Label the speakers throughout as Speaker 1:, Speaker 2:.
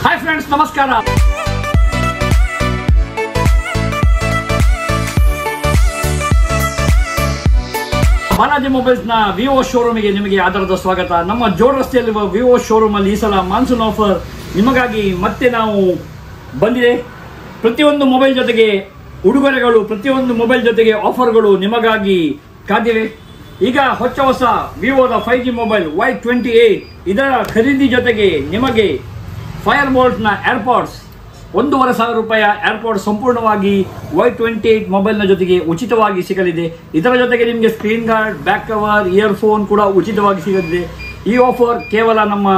Speaker 1: Hi friends, ನಮಸ್ಕಾರ. Balaji mobiles ನ Vivo ಶೋರೂಮಿಗೆ ನಿಮಗೆ ಆಧಾರದ ಸ್ವಾಗತ. ನಮ್ಮ ಜೋಡ್ ರಸ್ತೆಯಲ್ಲಿರುವ ವಿವೋ ಶೋರೂಮ್ ಅಲ್ಲಿ ಈ ಸಲ ಮಾನ್ಸೂನ್ ಆಫರ್ ನಿಮಗಾಗಿ ಮತ್ತೆ ನಾವು ಬಂದಿದೆ. ಪ್ರತಿಯೊಂದು ಮೊಬೈಲ್ ಜೊತೆಗೆ ಉಡುಗೊರೆಗಳು, ಪ್ರತಿಯೊಂದು ಮೊಬೈಲ್ ಜೊತೆಗೆ ಆಫರ್ಗಳು ನಿಮಗಾಗಿ ಕಾದಿವೆ. ಈಗ ಹೊಸ ವಿವೋದ 5G ಮೊಬೈಲ್ Y28 ಇದರ ಖರೀದಿ ಜೊತೆಗೆ ನಿಮಗೆ ಫೈರ್ ಬೋಲ್ಟ್ ನ ಏರ್ಪಾಡ್ಸ್ ₹1,500 ಏರ್ಪಾಡ್ಸ್ ಸಂಪೂರ್ಣವಾಗಿ Y28 ಮೊಬೈಲ್ನ ಜೊತೆಗೆ ಉಚಿತವಾಗಿ ಸಿಗಲಿದೆ. ಇದರ ಜೊತೆಗೆ ನಿಮಗೆ screen guard, back cover, earphone ಕೂಡ ಉಚಿತವಾಗಿ ಸಿಗಲಿದೆ. ಈ ಆಫರ್ ಕೇವಲ ನಮ್ಮ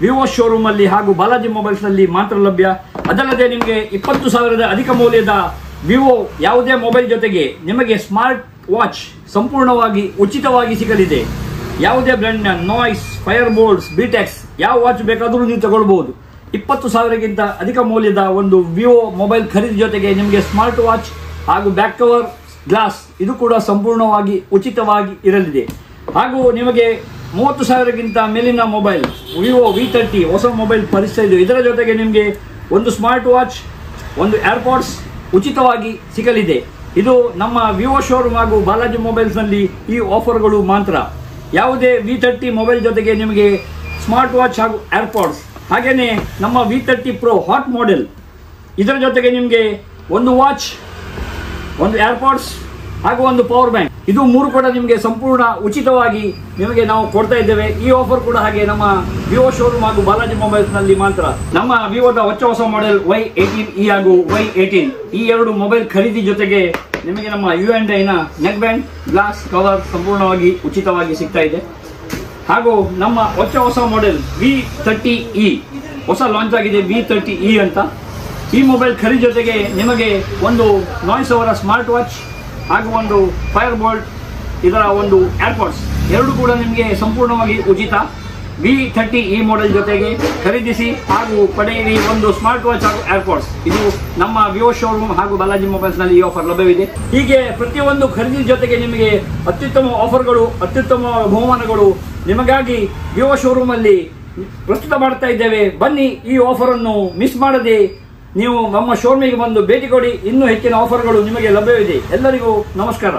Speaker 1: ವಿವೋ ಶೋರೂಮ್ ಅಲ್ಲಿ ಹಾಗೂ ಬಾಲಾಜಿ ಮೊಬೈಲ್ಸ್ ನಲ್ಲಿ ಮಾತ್ರ ಲಭ್ಯ. ಅದಲ್ಲದೆ ನಿಮಗೆ 20,000 ಅಧಿಕ ಮೌಲ್ಯದ ವಿವೋ ಯಾವುದೇ ಮೊಬೈಲ್ ಜೊತೆಗೆ ನಿಮಗೆ ಸ್ಮಾರ್ಟ್ ವಾಚ್ ಸಂಪೂರ್ಣವಾಗಿ ಉಚಿತವಾಗಿ ಸಿಗಲಿದೆ. ಯಾವುದೇ ಬ್ರ್ಯಾಂಡ್ನ ನಾಯ್ಸ್, ಫೈರ್ ಬೋಲ್ಟ್ಸ್, ಬಿಟೆಕ್ಸ್ ಯಾವ ವಾಚ್ ಬೇಕಾದರೂ ನೀವು ತಗೊಳ್ಬಹುದು. 20,000ಗಿಂತ ಅಧಿಕ ಮೌಲ್ಯದ ಒಂದು ವಿವೋ ಮೊಬೈಲ್ ಖರೀದಿ ಜೊತೆಗೆ ನಿಮಗೆ ಸ್ಮಾರ್ಟ್ ವಾಚ್ ಹಾಗೂ ಬ್ಯಾಕ್ ಕವರ್, ಗ್ಲಾಸ್ ಇದು ಕೂಡ ಸಂಪೂರ್ಣವಾಗಿ ಉಚಿತವಾಗಿ ಇರಲಿದೆ. ಹಾಗೂ ನಿಮಗೆ 30,000ಗಿಂತ ಮೇಲಿನ ಮೊಬೈಲ್ ವಿವೋ V30 ಹೊಸ ಮೊಬೈಲ್ ಪರಿಚಯ ಇದೆ. ಇದರ ಜೊತೆಗೆ ನಿಮಗೆ ಒಂದು ಸ್ಮಾರ್ಟ್ ವಾಚ್, ಒಂದು ಏರ್ಪಾಡ್ಸ್ ಉಚಿತವಾಗಿ ಸಿಗಲಿದೆ. ಇದು ನಮ್ಮ ವಿವೋ ಶೋರೂಮ್ ಹಾಗೂ ಬಾಲಾಜಿ ಮೊಬೈಲ್ಸ್ ನಲ್ಲಿ ಈ ಆಫರ್ಗಳು ಮಾತ್ರ. ಯಾವುದೇ V30 ಮೊಬೈಲ್ ಜೊತೆಗೆ ನಿಮಗೆ ಸ್ಮಾರ್ಟ್ ವಾಚ್ ಹಾಗೂ ಏರ್ಪಾಡ್ಸ್, ಹಾಗೇನೆ ನಮ್ಮ V30 Pro ಹಾಟ್ ಮಾಡೆಲ್ ಇದರ ಜೊತೆಗೆ ನಿಮಗೆ ಒಂದು ವಾಚ್, ಒಂದು ಏರ್ಪಾಡ್ಸ್ ಹಾಗೂ ಒಂದು ಪವರ್ ಬ್ಯಾಂಕ್, ಇದು 3 ಕೂಡ ನಿಮಗೆ ಸಂಪೂರ್ಣ ಉಚಿತವಾಗಿ ನಿಮಗೆ ನಾವು ಕೊಡ್ತಾ ಇದ್ದೇವೆ. ಈ ಆಫರ್ ಕೂಡ ಹಾಗೆ ನಮ್ಮ ವಿವೋ ಶೋರೂಮ್ ಹಾಗೂ ಬಾಲಾಜಿ ಮೊಬೈಲ್ಸ್ ನಲ್ಲಿ ಮಾತ್ರ. ನಮ್ಮ ವಿವೋದ ಹೊಸ ಮಾಡೆಲ್ Y18E ಹಾಗೂ Y18 ಈ 2 ಮೊಬೈಲ್ ಖರೀದಿ ಜೊತೆಗೆ ನಿಮಗೆ ನಮ್ಮ U&I ನ ನೆಕ್ ಬ್ಯಾಂಡ್, ಗ್ಲಾಸ್ ಕವರ್ ಸಂಪೂರ್ಣವಾಗಿ ಉಚಿತವಾಗಿ ಸಿಗ್ತಾ ಇದೆ. ಹಾಗೂ ನಮ್ಮ ಹೊಸ ಮಾಡೆಲ್ V30E ಹೊಸ ಲಾಂಚ್ ಆಗಿದೆ, V30E ಅಂತ. ಈ ಮೊಬೈಲ್ ಖರೀದಿ ಜೊತೆಗೆ ನಿಮಗೆ ಒಂದು ನಾಯ್ಸ್ ಅವರ ಸ್ಮಾರ್ಟ್ ವಾಚ್ ಹಾಗೂ ಒಂದು ಫೈರ್ ಬೋಲ್ಟ್ ಇದರ ಒಂದು ಏರ್ಪಾಡ್ಸ್ 2 ಕೂಡ ನಿಮಗೆ ಸಂಪೂರ್ಣವಾಗಿ ಉಚಿತ. V30E ಮಾಡೆಲ್ ಜೊತೆಗೆ ಖರೀದಿಸಿ ಹಾಗೂ ಪಡೆಯಿರಿ ಒಂದು ಸ್ಮಾರ್ಟ್ ವಾಚ್ ಹಾಗೂ ಏರ್ಪಾಡ್ಸ್. ಇದು ನಮ್ಮ ವಿವೋ ಶೋರೂಮ್ ಹಾಗೂ ಬಾಲಾಜಿ ಮೊಬೈಲ್ಸ್ ನಲ್ಲಿ ಈ ಆಫರ್ ಲಭ್ಯವಿದೆ. ಹೀಗೆ ಪ್ರತಿಯೊಂದು ಖರೀದಿ ಜೊತೆಗೆ ನಿಮಗೆ ಅತ್ಯುತ್ತಮ ಆಫರ್ಗಳು, ಅತ್ಯುತ್ತಮ ಬಹುಮಾನಗಳು ನಿಮಗಾಗಿ ವಿವೋ ಶೋರೂಮ್ ಅಲ್ಲಿ ಪ್ರಸ್ತುತ ಮಾಡ್ತಾ ಇದ್ದೇವೆ. ಬನ್ನಿ, ಈ ಆಫರ್ ಅನ್ನು ಮಿಸ್ ಮಾಡದೆ ನೀವು ನಮ್ಮ ಶೋರೂಮಿಗೆ ಬಂದು ಭೇಟಿ ಕೊಡಿ. ಇನ್ನೂ ಹೆಚ್ಚಿನ ಆಫರ್ಗಳು ನಿಮಗೆ ಲಭ್ಯವಿದೆ. ಎಲ್ಲರಿಗೂ ನಮಸ್ಕಾರ.